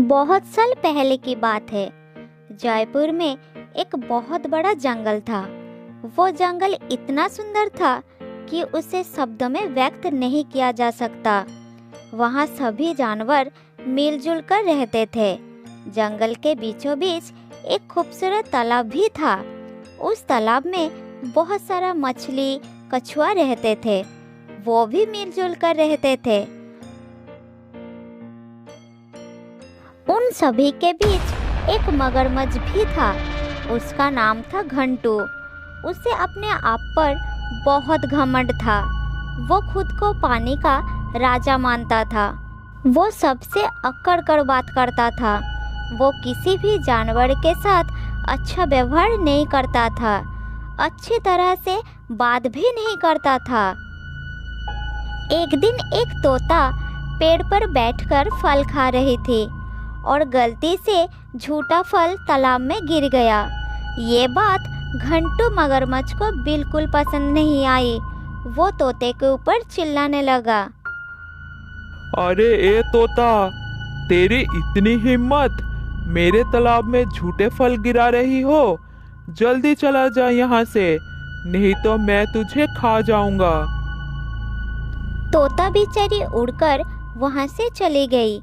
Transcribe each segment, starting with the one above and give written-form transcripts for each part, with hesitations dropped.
बहुत साल पहले की बात है। जयपुर में एक बहुत बड़ा जंगल था। वो जंगल इतना सुंदर था कि उसे शब्दों में व्यक्त नहीं किया जा सकता। वहाँ सभी जानवर मिलजुल कर रहते थे। जंगल के बीचों बीच एक खूबसूरत तालाब भी था। उस तालाब में बहुत सारा मछली, कछुआ रहते थे। वो भी मिलजुल कर रहते थे। उन सभी के बीच एक मगरमच्छ भी था। उसका नाम था घंटू। उसे अपने आप पर बहुत घमंड था। वो खुद को पानी का राजा मानता था। वो सबसे अक्कड़ कर बात करता था। वो किसी भी जानवर के साथ अच्छा व्यवहार नहीं करता था। अच्छी तरह से बात भी नहीं करता था। एक दिन एक तोता पेड़ पर बैठकर फल खा रही थी और गलती से झूठा फल तालाब में गिर गया। ये बात घंटू मगरमच्छ को बिल्कुल पसंद नहीं आई। वो तोते के ऊपर चिल्लाने लगा। अरे ए तोता, तेरी इतनी हिम्मत, मेरे तालाब में झूठे फल गिरा रही हो। जल्दी चला जा यहाँ से, नहीं तो मैं तुझे खा जाऊंगा। तोता बेचारी उड़कर वहाँ से चली गई।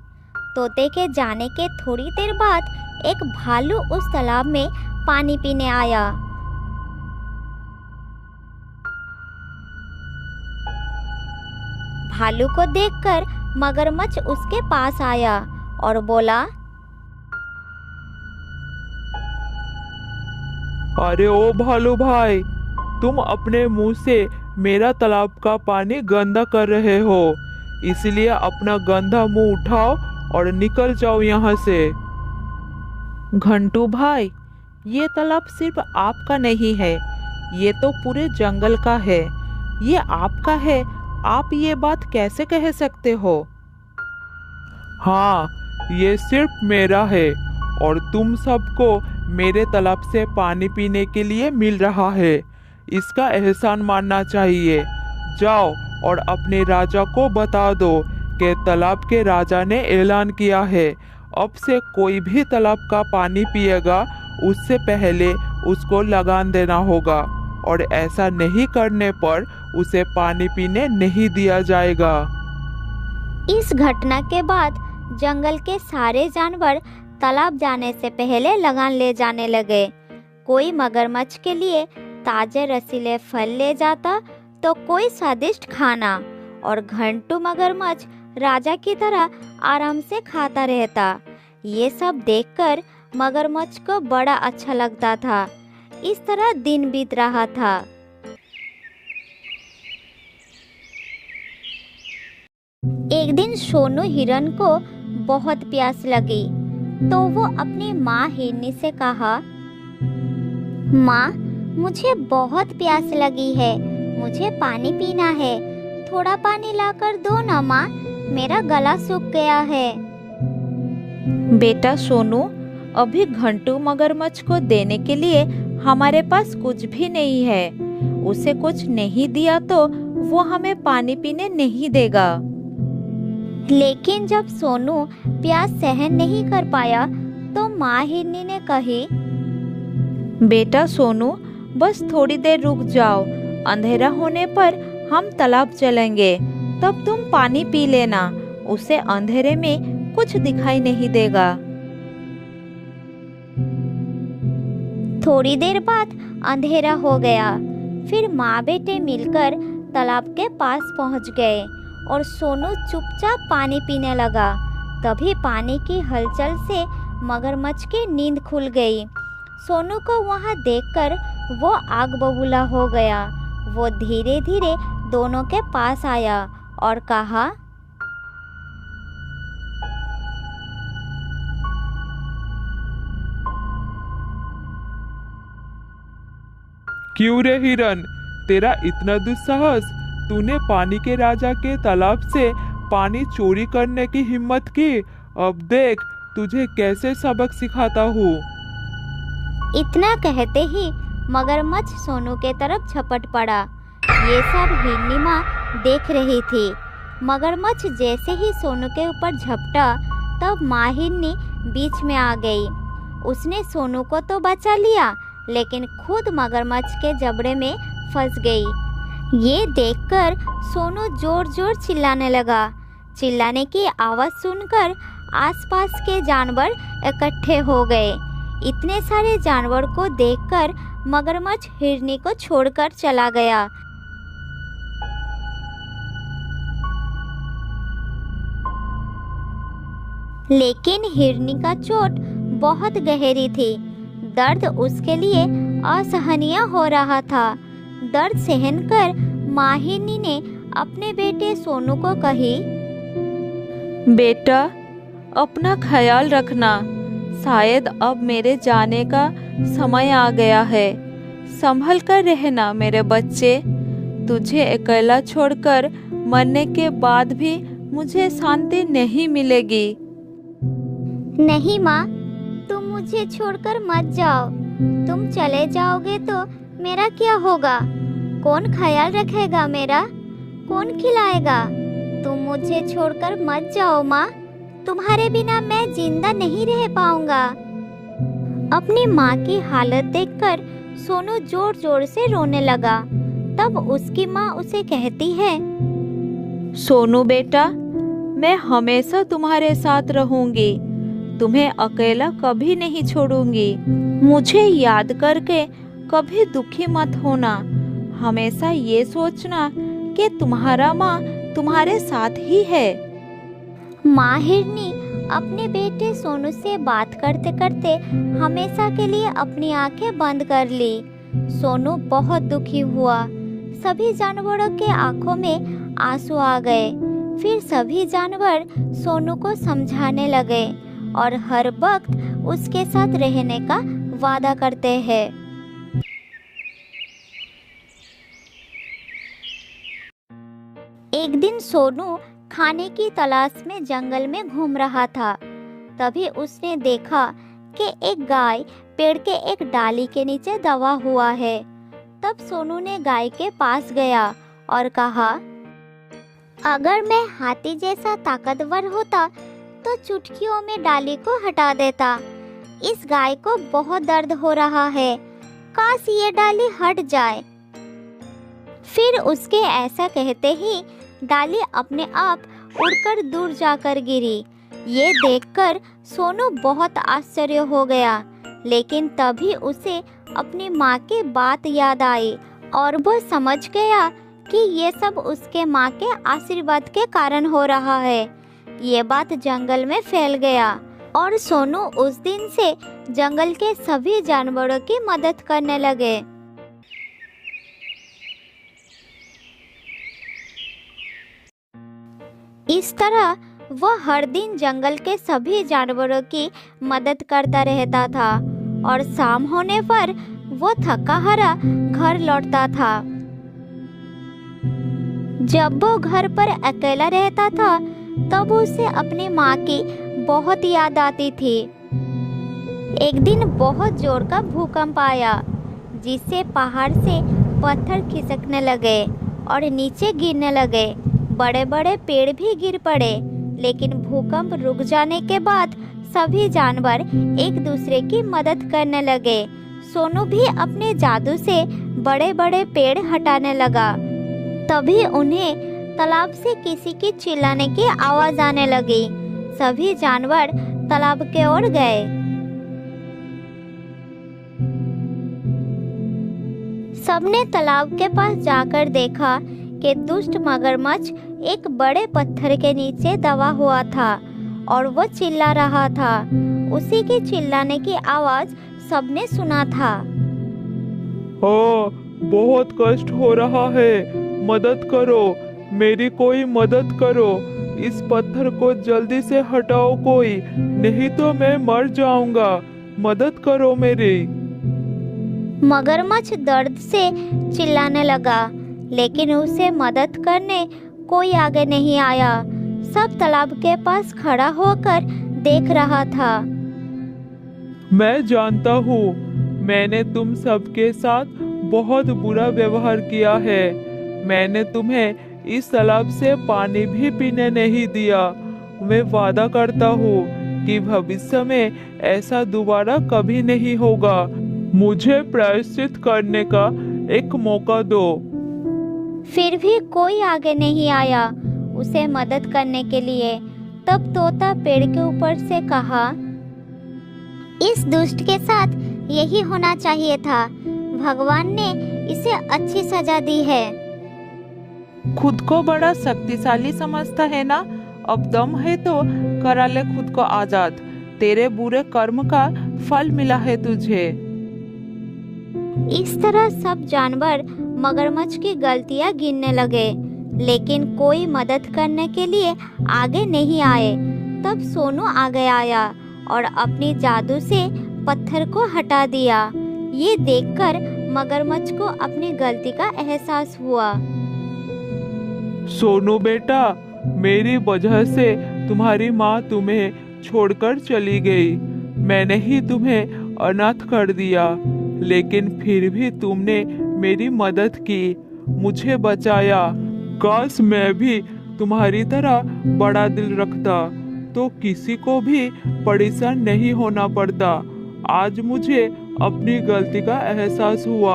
तोते के जाने के थोड़ी देर बाद एक भालू उस तालाब में पानी पीने आया। भालू को देखकर मगरमच्छ उसके पास आया और बोला, अरे ओ भालू भाई, तुम अपने मुंह से मेरा तालाब का पानी गंदा कर रहे हो। इसलिए अपना गंदा मुंह उठाओ और निकल जाओ यहाँ से। घंटू भाई, ये तालाब सिर्फ आपका नहीं है, ये तो पूरे जंगल का है। ये आपका है, आप ये बात कैसे कह सकते हो? हाँ, ये सिर्फ मेरा है और तुम सबको मेरे तालाब से पानी पीने के लिए मिल रहा है। इसका एहसान मानना चाहिए। जाओ और अपने राजा को बता दो कि तालाब के राजा ने ऐलान किया है, अब से कोई भी तालाब का पानी पिएगा उससे पहले उसको लगान देना होगा और ऐसा नहीं करने पर उसे पानी पीने नहीं दिया जाएगा। इस घटना के बाद जंगल के सारे जानवर तालाब जाने से पहले लगान ले जाने लगे। कोई मगरमच्छ के लिए ताजे रसीले फल ले जाता तो कोई स्वादिष्ट खाना, और घंटू मगरमच्छ राजा की तरह आराम से खाता रहता। ये सब देखकर मगरमच्छ को बड़ा अच्छा लगता था। इस तरह दिन बीत रहा था। एक दिन सोनू हिरन को बहुत प्यास लगी तो वो अपनी माँ हिरनी से कहा, माँ, मुझे बहुत प्यास लगी है, मुझे पानी पीना है। थोड़ा पानी लाकर दो ना माँ, मेरा गला सूख गया है। बेटा सोनू, अभी घंटू मगरमच्छ को देने के लिए हमारे पास कुछ भी नहीं है। उसे कुछ नहीं दिया तो वो हमें पानी पीने नहीं देगा। लेकिन जब सोनू प्यास सहन नहीं कर पाया तो माँ हिरनी ने कही, बेटा सोनू, बस थोड़ी देर रुक जाओ। अंधेरा होने पर हम तालाब चलेंगे, तब तुम पानी पी लेना। उसे अंधेरे में कुछ दिखाई नहीं देगा। थोड़ी देर बाद अंधेरा हो गया। फिर माँ बेटे मिलकर तालाब के पास पहुँच गए और सोनू चुपचाप पानी पीने लगा। तभी पानी की हलचल से मगरमच्छ की नींद खुल गई। सोनू को वहाँ देखकर वो आग बबूला हो गया। वो धीरे धीरे दोनों के पास आया और कहा, क्यों रे हिरन, तेरा इतना दुस्साहस? तूने पानी के राजा के तालाब से पानी चोरी करने की हिम्मत की। अब देख तुझे कैसे सबक सिखाता हूँ। इतना कहते ही मगरमच्छ सोनू के तरफ झपट पड़ा। ये सब हिरनी माँ देख रही थी। मगरमच्छ जैसे ही सोनू के ऊपर झपटा तब माँ हिरनी बीच में आ गई। उसने सोनू को तो बचा लिया, लेकिन खुद मगरमच्छ के जबड़े में फंस गई। ये देखकर सोनू जोर जोर चिल्लाने लगा। चिल्लाने की आवाज़ सुनकर आसपास के जानवर इकट्ठे हो गए। इतने सारे जानवर को देखकर मगरमच्छ हिरनी को छोड़कर चला गया। लेकिन हिरनी का चोट बहुत गहरी थी। दर्द उसके लिए असहनीय हो रहा था। दर्द सहन कर माँ हिरनी ने अपने बेटे सोनू को कही, बेटा, अपना ख्याल रखना। शायद अब मेरे जाने का समय आ गया है। संभल कर रहना मेरे बच्चे। तुझे अकेला छोड़कर मरने के बाद भी मुझे शांति नहीं मिलेगी। नहीं माँ, तुम मुझे छोड़कर मत जाओ। तुम चले जाओगे तो मेरा क्या होगा? कौन ख्याल रखेगा मेरा? कौन खिलाएगा? तुम मुझे छोड़कर मत जाओ माँ। तुम्हारे बिना मैं जिंदा नहीं रह पाऊंगा। अपनी माँ की हालत देखकर सोनू जोर जोर से रोने लगा। तब उसकी माँ उसे कहती है, सोनू बेटा, मैं हमेशा तुम्हारे साथ रहूंगी। तुम्हें अकेला कभी नहीं छोड़ूंगी। मुझे याद करके कभी दुखी मत होना। हमेशा ये सोचना कि तुम्हारा माँ तुम्हारे साथ ही है। माँ हिरनी अपने बेटे सोनू से बात करते करते हमेशा के लिए अपनी आंखें बंद कर ली। सोनू बहुत दुखी हुआ। सभी जानवरों के आंखों में आंसू आ गए। फिर सभी जानवर सोनू को समझाने लगे और हर वक्त उसके साथ रहने का वादा करते हैं। एक दिन सोनू खाने की तलाश में जंगल में घूम रहा था। तभी उसने देखा कि एक गाय पेड़ के एक डाली के नीचे दबा हुआ है। तब सोनू ने गाय के पास गया और कहा, अगर मैं हाथी जैसा ताकतवर होता तो चुटकियों में डाली को हटा देता। इस गाय को बहुत दर्द हो रहा है। काश ये डाली हट जाए। फिर उसके ऐसा कहते ही डाली अपने आप उड़कर दूर जाकर गिरी। ये देखकर सोनू बहुत आश्चर्य हो गया। लेकिन तभी उसे अपनी माँ की बात याद आई और वो समझ गया कि ये सब उसके माँ के आशीर्वाद के कारण हो रहा है। ये बात जंगल में फैल गया और सोनू उस दिन से जंगल के सभी जानवरों की मदद करने लगे। इस तरह वह हर दिन जंगल के सभी जानवरों की मदद करता रहता था और शाम होने पर वो थका हारा घर लौटता था। जब वो घर पर अकेला रहता था तब उसे अपनी माँ की बहुत याद आती थी। एक दिन बहुत जोर का भूकंप आया, जिससे पहाड़ से पत्थर खिसकने लगे और नीचे गिरने लगे। बड़े बड़े पेड़ भी गिर पड़े। लेकिन भूकंप रुक जाने के बाद सभी जानवर एक दूसरे की मदद करने लगे। सोनू भी अपने जादू से बड़े बड़े पेड़ हटाने लगा। तभी उन्हें तालाब से किसी की चिल्लाने की आवाज आने लगी। सभी जानवर तालाब के ओर गए। सबने तालाब के पास जाकर देखा कि दुष्ट मगरमच्छ एक बड़े पत्थर के नीचे दबा हुआ था और वो चिल्ला रहा था। उसी के चिल्लाने की आवाज सबने सुना था। हाँ, बहुत कष्ट हो रहा है, मदद करो, मेरी कोई मदद करो। इस पत्थर को जल्दी से हटाओ कोई, नहीं तो मैं मर जाऊंगा। मदद करो मेरी। मगरमच्छ दर्द से चिल्लाने लगा, लेकिन उसे मदद करने कोई आगे नहीं आया। सब तालाब के पास खड़ा होकर देख रहा था। मैं जानता हूँ, मैंने तुम सबके साथ बहुत बुरा व्यवहार किया है। मैंने तुम्हें इस तालाब से पानी भी पीने नहीं दिया। मैं वादा करता हूँ कि भविष्य में ऐसा दोबारा कभी नहीं होगा। मुझे प्रायश्चित करने का एक मौका दो। फिर भी कोई आगे नहीं आया उसे मदद करने के लिए। तब तोता पेड़ के ऊपर से कहा, इस दुष्ट के साथ यही होना चाहिए था। भगवान ने इसे अच्छी सजा दी है। खुद को बड़ा शक्तिशाली समझता है ना? अब दम है तो करा ले खुद को आजाद। तेरे बुरे कर्म का फल मिला है तुझे। इस तरह सब जानवर मगरमच्छ की गलतियां गिनने लगे, लेकिन कोई मदद करने के लिए आगे नहीं आए। तब सोनू आगे आया और अपनी जादू से पत्थर को हटा दिया। ये देखकर मगरमच्छ को अपनी गलती का एहसास हुआ। सोनू बेटा, मेरी वजह से तुम्हारी माँ तुम्हें छोड़कर चली गई। मैंने ही तुम्हें अनाथ कर दिया, लेकिन फिर भी तुमने मेरी मदद की, मुझे बचाया। काश मैं भी तुम्हारी तरह बड़ा दिल रखता तो किसी को भी परेशान नहीं होना पड़ता। आज मुझे अपनी गलती का एहसास हुआ।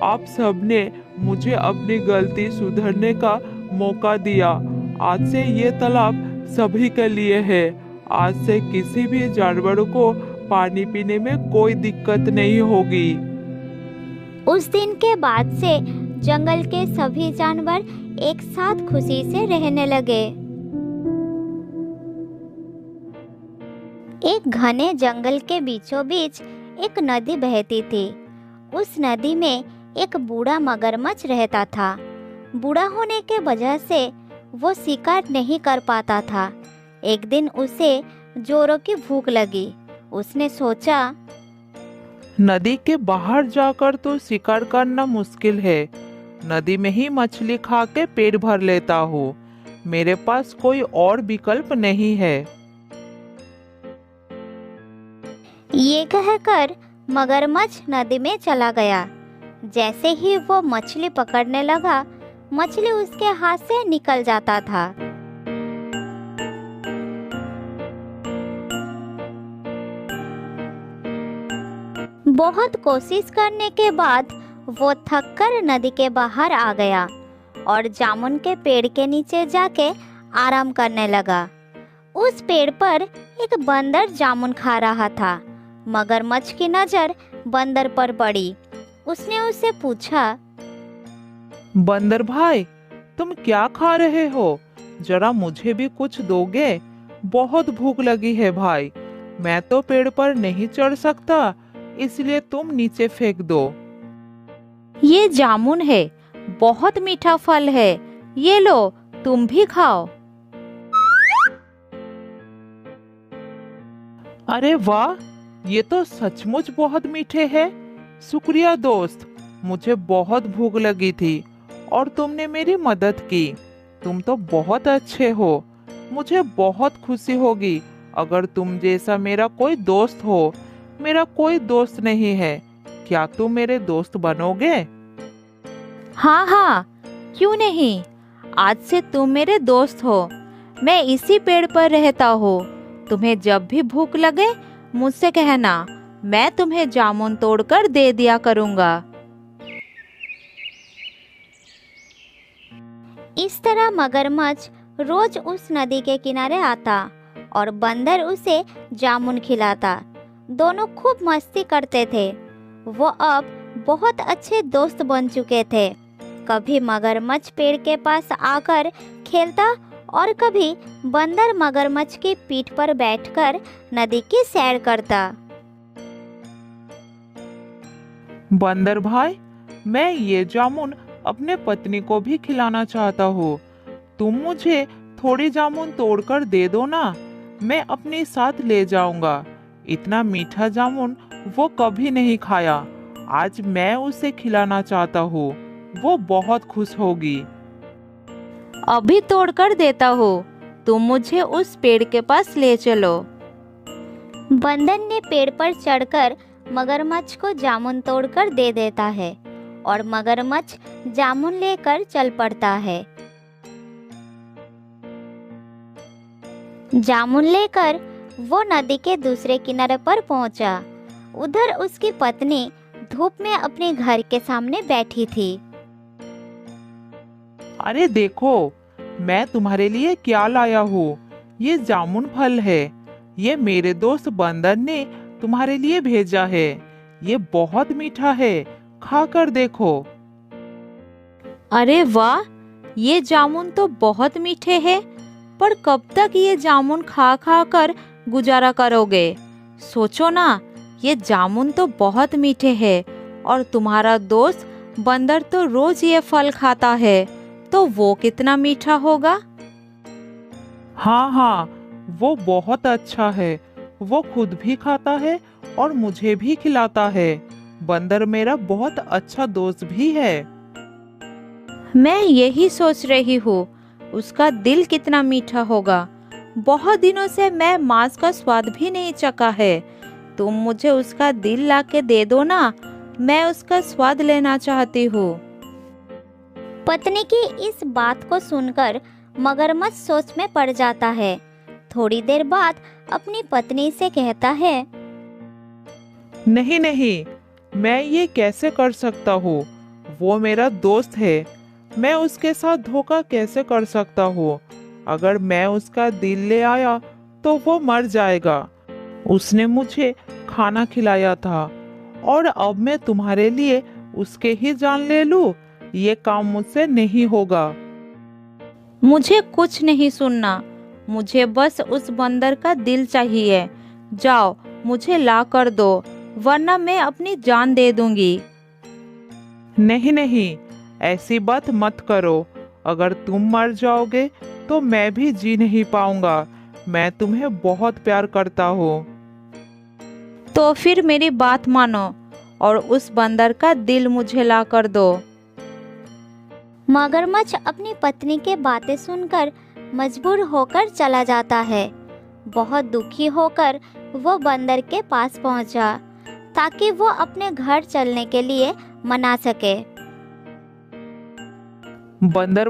आप सबने मुझे अपनी गलती सुधरने का मौका दिया। आज से ये तालाब सभी के लिए है। आज से किसी भी जानवर को पानी पीने में कोई दिक्कत नहीं होगी। उस दिन के बाद से जंगल के सभी जानवर एक साथ खुशी से रहने लगे। एक घने जंगल के बीचों बीच एक नदी बहती थी। उस नदी में एक बूढ़ा मगरमच्छ रहता था। बूढ़ा होने के वजह से वो शिकार नहीं कर पाता था। एक दिन उसे जोरों की भूख लगी। उसने सोचा, नदी के बाहर जाकर तो शिकार करना मुश्किल है। नदी में ही मछली खा के पेट भर लेता हूँ। मेरे पास कोई और विकल्प नहीं है। ये कहकर मगरमच्छ नदी में चला गया। जैसे ही वो मछली पकड़ने लगा, मछली उसके हाथ से निकल जाता था। बहुत कोशिश करने के बाद वो थककर नदी के बाहर आ गया और जामुन के पेड़ के नीचे जाके आराम करने लगा। उस पेड़ पर एक बंदर जामुन खा रहा था। मगरमच्छ की नजर बंदर पर पड़ी। उसने उससे पूछा, बंदर भाई, तुम क्या खा रहे हो? जरा मुझे भी कुछ दोगे? बहुत भूख लगी है भाई। मैं तो पेड़ पर नहीं चढ़ सकता, इसलिए तुम नीचे फेंक दो। ये जामुन है, बहुत मीठा फल है। ये लो, तुम भी खाओ। अरे वाह, ये तो सचमुच बहुत मीठे हैं। शुक्रिया दोस्त, मुझे बहुत भूख लगी थी और तुमने मेरी मदद की। तुम तो बहुत अच्छे हो। मुझे बहुत खुशी होगी अगर तुम जैसा मेरा कोई दोस्त हो। मेरा कोई दोस्त नहीं है, क्या तुम मेरे दोस्त बनोगे? हाँ हाँ, क्यों नहीं। आज से तुम मेरे दोस्त हो। मैं इसी पेड़ पर रहता हूँ। तुम्हें जब भी भूख लगे मुझसे कहना, मैं तुम्हें जामुन तोड़कर दे दिया करूँगा। इस तरह मगरमच्छ रोज उस नदी के किनारे आता और बंदर उसे जामुन खिलाता। दोनों खूब मस्ती करते थे। वो अब बहुत अच्छे दोस्त बन चुके थे। कभी मगरमच्छ पेड़ के पास आकर खेलता और कभी बंदर मगरमच्छ की पीठ पर बैठकर नदी की सैर करता। बंदर भाई, मैं ये जामुन अपने पत्नी को भी खिलाना चाहता हूँ। तुम मुझे थोड़ी जामुन तोड़कर दे दो ना, मैं अपने साथ ले जाऊंगा। इतना मीठा जामुन वो कभी नहीं खाया। आज मैं उसे खिलाना चाहता हूँ, वो बहुत खुश होगी। अभी तोड़कर देता हूँ, तुम मुझे उस पेड़ के पास ले चलो। बंदर ने पेड़ पर चढ़कर मगरमच्छ को जामुन तोड़कर दे देता है और मगरमच्छ जामुन लेकर चल पड़ता है। जामुन लेकर वो नदी के दूसरे किनारे पर पहुंचा। उधर उसकी पत्नी धूप में अपने घर के सामने बैठी थी। अरे देखो, मैं तुम्हारे लिए क्या लाया हूँ। ये जामुन फल है। ये मेरे दोस्त बंदर ने तुम्हारे लिए भेजा है। ये बहुत मीठा है, खा कर देखो। अरे वाह, ये जामुन तो बहुत मीठे हैं। पर कब तक ये जामुन खा खा कर गुजारा करोगे? सोचो ना, ये जामुन तो बहुत मीठे हैं और तुम्हारा दोस्त बंदर तो रोज ये फल खाता है, तो वो कितना मीठा होगा। हाँ हाँ, वो बहुत अच्छा है। वो खुद भी खाता है और मुझे भी खिलाता है। बंदर मेरा बहुत अच्छा दोस्त भी है। मैं यही सोच रही हूँ, उसका दिल कितना मीठा होगा। बहुत दिनों से मैं मांस का स्वाद भी नहीं चखा है। तुम मुझे उसका दिल ला के दे दो ना, मैं उसका स्वाद लेना चाहती हूँ। पत्नी की इस बात को सुनकर मगरमच्छ सोच में पड़ जाता है। थोड़ी देर बाद अपनी पत्नी से कहता है, नहीं नहीं, मैं ये कैसे कर सकता हूँ। वो मेरा दोस्त है। मैं उसके साथ धोखा कैसे कर सकता हूँ। अगर मैं उसका दिल ले आया तो वो मर जाएगा। उसने मुझे खाना खिलाया था और अब मैं तुम्हारे लिए उसके ही जान ले लूं। ये काम मुझसे नहीं होगा। मुझे कुछ नहीं सुनना, मुझे बस उस बंदर का दिल चाहिए। जाओ, मुझे ला कर दो, वरना मैं अपनी जान दे दूंगी। नहीं नहीं, ऐसी बात मत करो। अगर तुम मर जाओगे तो मैं भी जी नहीं पाऊंगा। मैं तुम्हें बहुत प्यार करता हूँ। तो फिर मेरी बात मानो और उस बंदर का दिल मुझे ला कर दो। मगरमच्छ अपनी पत्नी के बातें सुनकर मजबूर होकर चला जाता है। बहुत दुखी होकर वो बंदर के पास पहुंचा ताकि वो अपने घर चलने के लिए मना सके। बंदर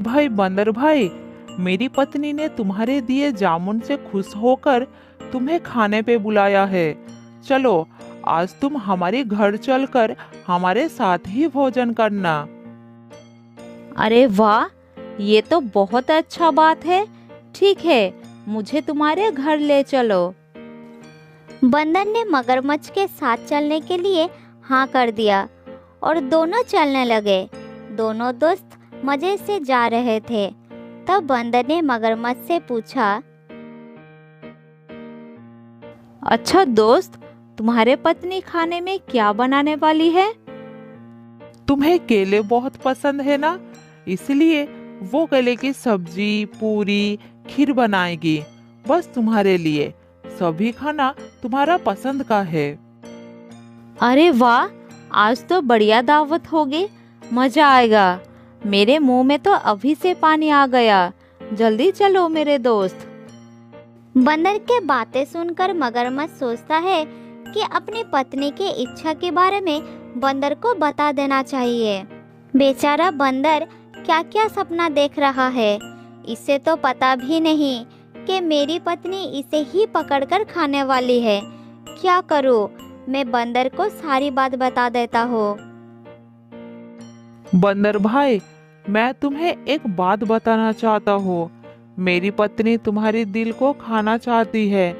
भाई, मेरी पत्नी ने तुम्हारे दिए जामुन से खुश होकर तुम्हें खाने पे बुलाया है। चलो, आज तुम हमारे घर चलकर हमारे साथ ही भोजन करना। अरे वाह, ये तो बहुत अच्छा बात है। ठीक है, मुझे तुम्हारे घर ले चलो। बंदर ने मगरमच्छ के साथ चलने के लिए हाँ कर दिया और दोनों चलने लगे। दोनों दोस्त मजे से जा रहे थे। तब बंदर ने मगरमच्छ से पूछा, अच्छा दोस्त, तुम्हारे पत्नी खाने में क्या बनाने वाली है? तुम्हें केले बहुत पसंद है ना, इसलिए वो केले की सब्जी, पूरी, खीर बनाएगी। बस तुम्हारे लिए। सभी खाना तुम्हारा पसंद का है। अरे वाह, आज तो बढ़िया दावत होगी, मजा आएगा। मेरे मुंह में तो अभी से पानी आ गया। जल्दी चलो मेरे दोस्त। बंदर के बातें सुनकर मगरमच्छ सोचता है कि अपनी पत्नी की इच्छा के बारे में बंदर को बता देना चाहिए। बेचारा बंदर क्या क्या सपना देख रहा है। इसे तो पता भी नहीं कि मेरी पत्नी इसे ही पकड़कर खाने वाली है। क्या करूं? मैं बंदर को सारी बात बता देता हूँ। बंदर भाई, मैं तुम्हें एक बात बताना चाहता हूँ। मेरी पत्नी तुम्हारे दिल को खाना चाहती है।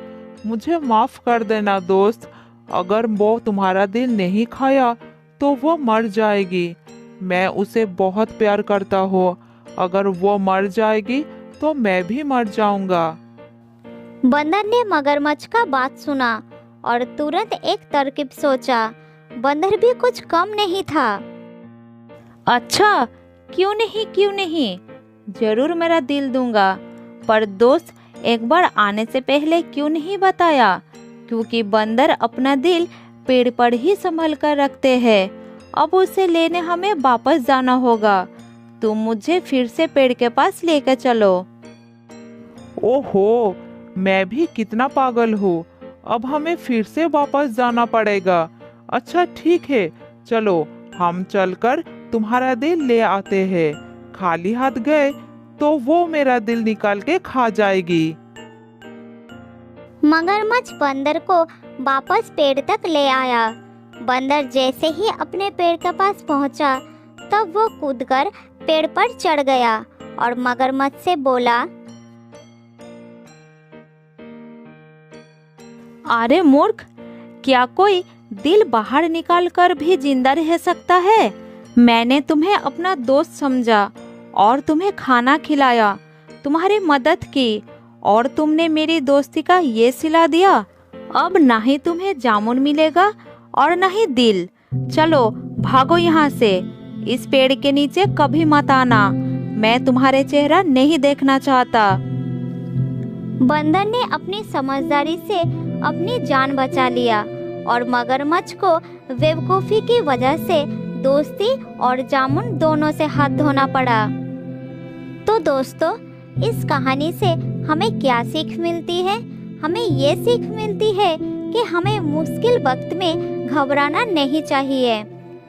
मुझे माफ कर देना दोस्त। अगर वो तुम्हारा दिल नहीं खाया तो वो मर जाएगी। मैं उसे बहुत प्यार करता हूँ। अगर वो मर जाएगी तो मैं भी मर जाऊंगा। बंदर ने मगरमच्छ का बात सुना और तुरंत एक तरकीब सोचा। बंदर भी कुछ कम नहीं था। अच्छा, क्यों नहीं, जरूर मेरा दिल दूंगा। पर दोस्त, एक बार आने से पहले क्यों नहीं बताया? क्योंकि बंदर अपना दिल पेड़ पर ही संभल कर रखते हैं। अब उसे लेने हमें वापस जाना होगा। तुम मुझे फिर से पेड़ के पास लेकर चलो। ओहो, मैं भी कितना पागल हूँ। अब हमें फिर से वापस जाना पड़ेगा। अच्छा ठीक है, चलो हम चलकर तुम्हारा दिल ले आते हैं। खाली हाथ गए तो वो मेरा दिल निकाल के खा जाएगी। मगरमच्छ बंदर को वापस पेड़ तक ले आया। बंदर जैसे ही अपने पेड़ के पास पहुंचा, तब वो कूदकर पेड़ पर चढ़ गया और मगरमच्छ से बोला, अरे मूर्ख, क्या कोई दिल बाहर निकाल कर भी जिंदा रह सकता है? मैंने तुम्हें अपना दोस्त समझा और तुम्हें खाना खिलाया, तुम्हारी मदद की, और तुमने मेरी दोस्ती का ये सिला दिया। अब ना ही तुम्हें जामुन मिलेगा और ना ही दिल। चलो भागो यहाँ से, इस पेड़ के नीचे कभी मत आना, मैं तुम्हारे चेहरा नहीं देखना चाहता। बंदर ने अपनी समझदारी से अपनी जान बचा लिया और मगरमच्छ को बेवकूफ़ी की वजह से दोस्ती और जामुन दोनों से हाथ धोना पड़ा। तो दोस्तों, इस कहानी से हमें क्या सीख मिलती है? हमें ये सीख मिलती है कि हमें मुश्किल वक्त में घबराना नहीं चाहिए,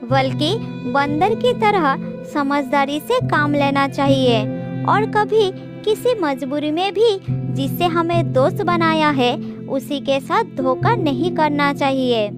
बल्कि बंदर की तरह समझदारी से काम लेना चाहिए और कभी किसी मजबूरी में भी जिससे हमें दोस्त बनाया है उसी के साथ धोखा नहीं करना चाहिए।